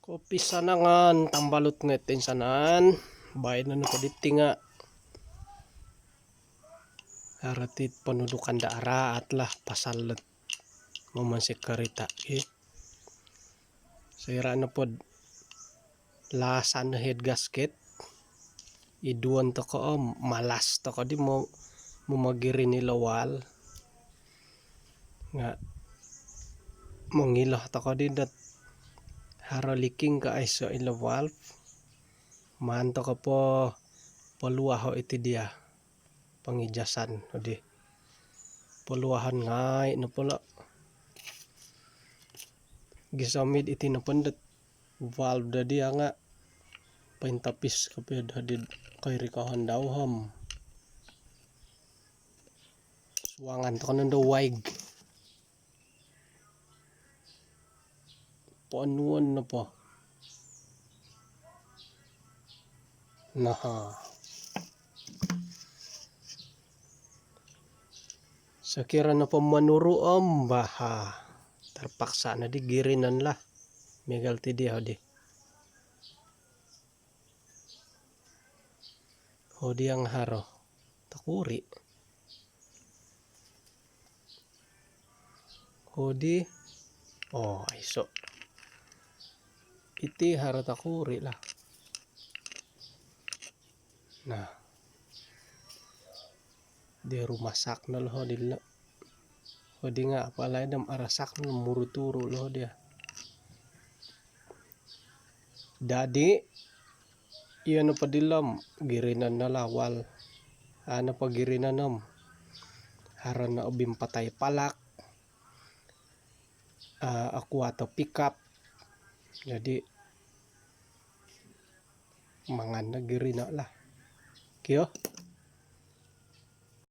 Kopi sanangan tambalot ngatin sanan bayan na nukaditi nga haratit pendudukan daerah atlah pasalet mamansik karita sayra na pod lasan na head gasket iduan to ko malas to ko di mo mumagiri ni lawal nga mangilah to ko di dat haraliking ka ay so ilawal man to ko po paluaho iti dia pangijasan odi paluahan ngay na pala gisamid iti napandat valve da dia nga paintapis kapid hadid kay rikahan daw ham suwangan to kanan daw waig panuan na pa naha sakira na pamanuro baha terpaksa na di girinan lah megal ti dia hodi ang haro takuri hodi iso iti haro takuri lah nah di rumah sak na loh dilla hodi nga apalay dam arasak na muruturo loh dia dadi iyan na padilam girinan na lawal ano pa girinan nam haran na ubim patay palak aku atau pick up jadi mangan na girina lah kyo